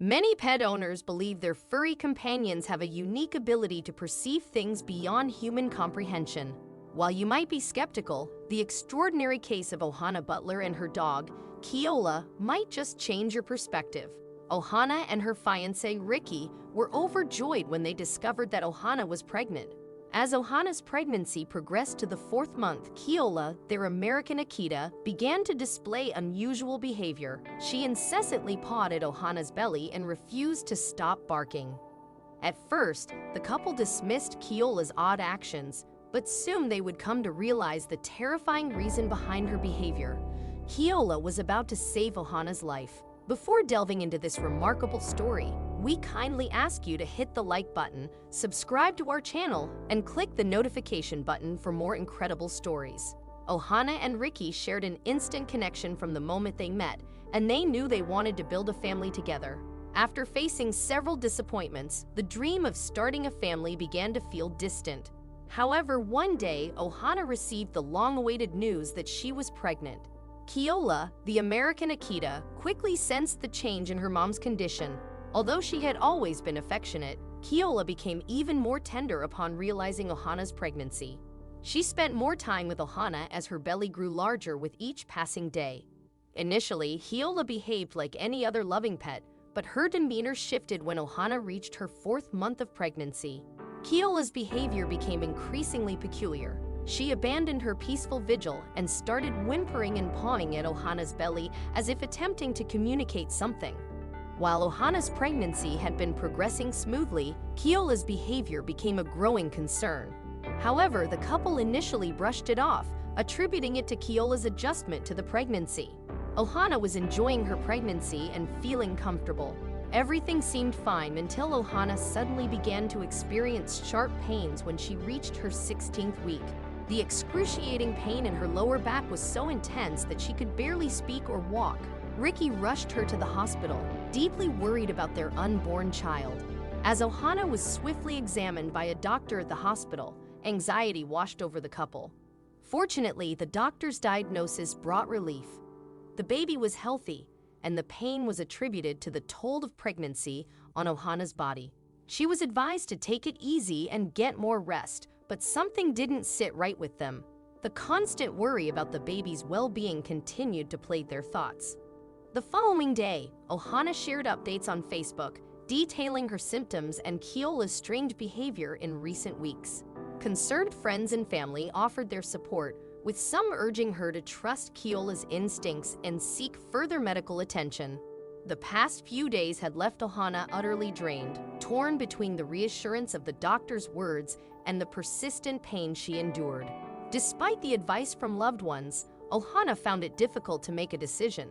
Many pet owners believe their furry companions have a unique ability to perceive things beyond human comprehension. While you might be skeptical, the extraordinary case of Ohana Butler and her dog, Keola, might just change your perspective. Ohana and her fiancé, Ricky, were overjoyed when they discovered that Ohana was pregnant. As Ohana's pregnancy progressed to the 4th month, Keola, their American Akita, began to display unusual behavior. She incessantly pawed at Ohana's belly and refused to stop barking. At first, the couple dismissed Keola's odd actions, but soon they would come to realize the terrifying reason behind her behavior. Keola was about to save Ohana's life. Before delving into this remarkable story, we kindly ask you to hit the like button, subscribe to our channel, and click the notification button for more incredible stories. Ohana and Ricky shared an instant connection from the moment they met, and they knew they wanted to build a family together. After facing several disappointments, the dream of starting a family began to feel distant. However, one day, Ohana received the long-awaited news that she was pregnant. Keola, the American Akita, quickly sensed the change in her mom's condition. Although she had always been affectionate, Keola became even more tender upon realizing Ohana's pregnancy. She spent more time with Ohana as her belly grew larger with each passing day. Initially, Keola behaved like any other loving pet, but her demeanor shifted when Ohana reached her 4th month of pregnancy. Keola's behavior became increasingly peculiar. She abandoned her peaceful vigil and started whimpering and pawing at Ohana's belly as if attempting to communicate something. While Ohana's pregnancy had been progressing smoothly, Keola's behavior became a growing concern. However, the couple initially brushed it off, attributing it to Keola's adjustment to the pregnancy. Ohana was enjoying her pregnancy and feeling comfortable. Everything seemed fine until Ohana suddenly began to experience sharp pains when she reached her 16th week. The excruciating pain in her lower back was so intense that she could barely speak or walk. Ricky rushed her to the hospital, deeply worried about their unborn child. As Ohana was swiftly examined by a doctor at the hospital, anxiety washed over the couple. Fortunately, the doctor's diagnosis brought relief. The baby was healthy, and the pain was attributed to the toll of pregnancy on Ohana's body. She was advised to take it easy and get more rest, but something didn't sit right with them. The constant worry about the baby's well-being continued to plague their thoughts. The following day, Ohana shared updates on Facebook, detailing her symptoms and Keola's strange behavior in recent weeks. Concerned friends and family offered their support, with some urging her to trust Keola's instincts and seek further medical attention. The past few days had left Ohana utterly drained, torn between the reassurance of the doctor's words and the persistent pain she endured. Despite the advice from loved ones, Ohana found it difficult to make a decision.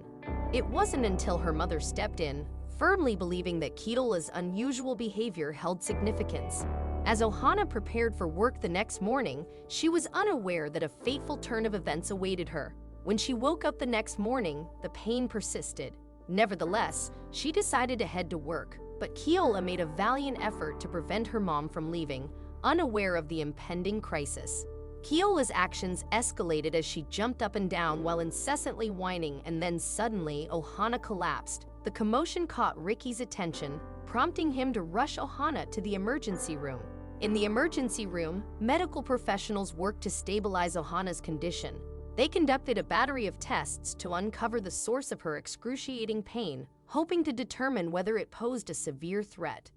It wasn't until her mother stepped in, firmly believing that Keola's unusual behavior held significance. As Ohana prepared for work the next morning, she was unaware that a fateful turn of events awaited her. When she woke up the next morning, the pain persisted. Nevertheless, she decided to head to work, but Keola made a valiant effort to prevent her mom from leaving, unaware of the impending crisis. Keola's actions escalated as she jumped up and down while incessantly whining, and then suddenly Ohana collapsed. The commotion caught Ricky's attention, prompting him to rush Ohana to the emergency room. In the emergency room, medical professionals worked to stabilize Ohana's condition. They conducted a battery of tests to uncover the source of her excruciating pain, hoping to determine whether it posed a severe threat.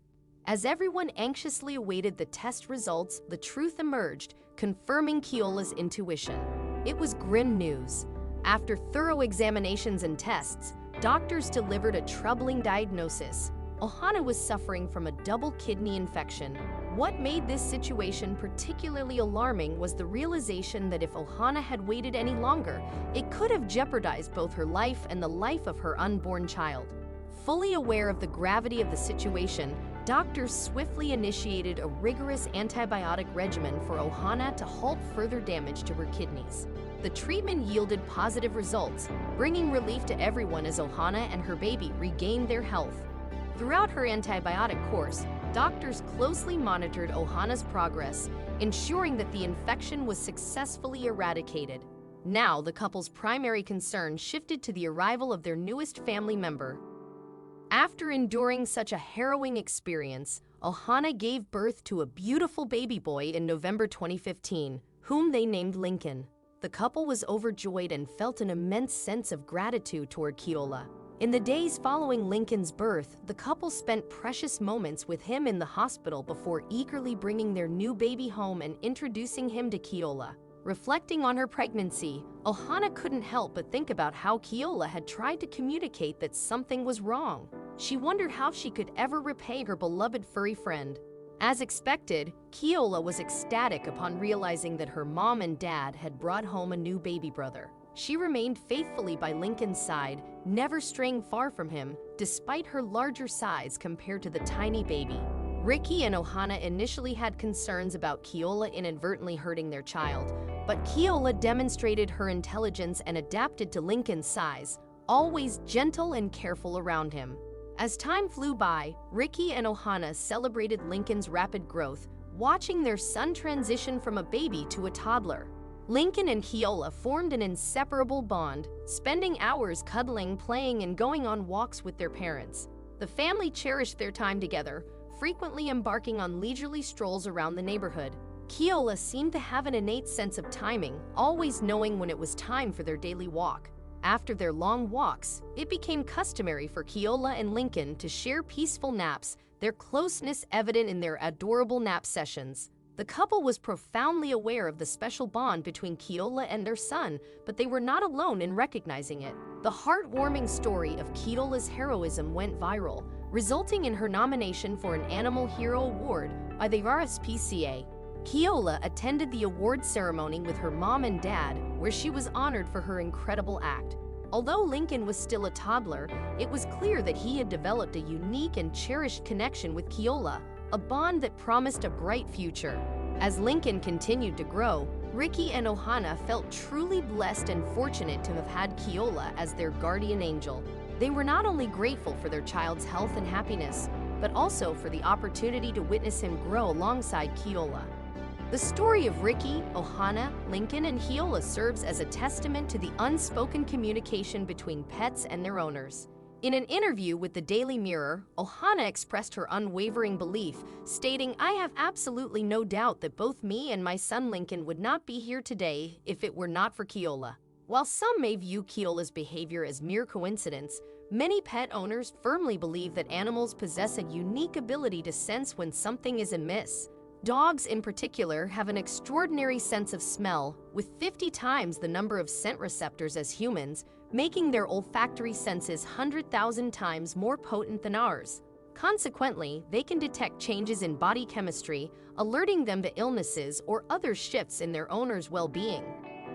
As everyone anxiously awaited the test results, the truth emerged, confirming Keola's intuition. It was grim news. After thorough examinations and tests, doctors delivered a troubling diagnosis. Ohana was suffering from a double kidney infection. What made this situation particularly alarming was the realization that if Ohana had waited any longer, it could have jeopardized both her life and the life of her unborn child. Fully aware of the gravity of the situation, doctors swiftly initiated a rigorous antibiotic regimen for Ohana to halt further damage to her kidneys. The treatment yielded positive results, bringing relief to everyone as Ohana and her baby regained their health. Throughout her antibiotic course, doctors closely monitored Ohana's progress, ensuring that the infection was successfully eradicated. Now, the couple's primary concern shifted to the arrival of their newest family member. After enduring such a harrowing experience, Ohana gave birth to a beautiful baby boy in November 2015, whom they named Lincoln. The couple was overjoyed and felt an immense sense of gratitude toward Keola. In the days following Lincoln's birth, the couple spent precious moments with him in the hospital before eagerly bringing their new baby home and introducing him to Keola. Reflecting on her pregnancy, Ohana couldn't help but think about how Keola had tried to communicate that something was wrong. She wondered how she could ever repay her beloved furry friend. As expected, Keola was ecstatic upon realizing that her mom and dad had brought home a new baby brother. She remained faithfully by Lincoln's side, never straying far from him, despite her larger size compared to the tiny baby. Ricky and Ohana initially had concerns about Keola inadvertently hurting their child, but Keola demonstrated her intelligence and adapted to Lincoln's size, always gentle and careful around him. As time flew by, Ricky and Ohana celebrated Lincoln's rapid growth, watching their son transition from a baby to a toddler. Lincoln and Keola formed an inseparable bond, spending hours cuddling, playing, and going on walks with their parents. The family cherished their time together, frequently embarking on leisurely strolls around the neighborhood. Keola seemed to have an innate sense of timing, always knowing when it was time for their daily walk. After their long walks, it became customary for Keola and Lincoln to share peaceful naps, their closeness evident in their adorable nap sessions. The couple was profoundly aware of the special bond between Keola and their son, but they were not alone in recognizing it. The heartwarming story of Keola's heroism went viral, resulting in her nomination for an Animal Hero Award by the RSPCA. Keola attended the award ceremony with her mom and dad, where she was honored for her incredible act. Although Lincoln was still a toddler, it was clear that he had developed a unique and cherished connection with Keola, a bond that promised a bright future. As Lincoln continued to grow, Ricky and Ohana felt truly blessed and fortunate to have had Keola as their guardian angel. They were not only grateful for their child's health and happiness, but also for the opportunity to witness him grow alongside Keola. The story of Ricky, Ohana, Lincoln, and Keola serves as a testament to the unspoken communication between pets and their owners. In an interview with the Daily Mirror, Ohana expressed her unwavering belief, stating, "I have absolutely no doubt that both me and my son Lincoln would not be here today if it were not for Keola." While some may view Keola's behavior as mere coincidence, many pet owners firmly believe that animals possess a unique ability to sense when something is amiss. Dogs, in particular, have an extraordinary sense of smell, with 50 times the number of scent receptors as humans, making their olfactory senses 100,000 times more potent than ours. Consequently, they can detect changes in body chemistry, alerting them to illnesses or other shifts in their owner's well-being.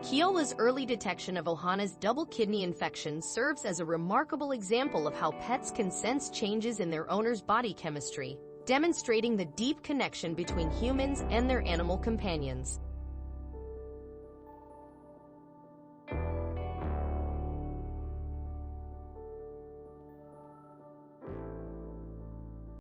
Keola's early detection of Ohana's double kidney infection serves as a remarkable example of how pets can sense changes in their owner's body chemistry, demonstrating the deep connection between humans and their animal companions.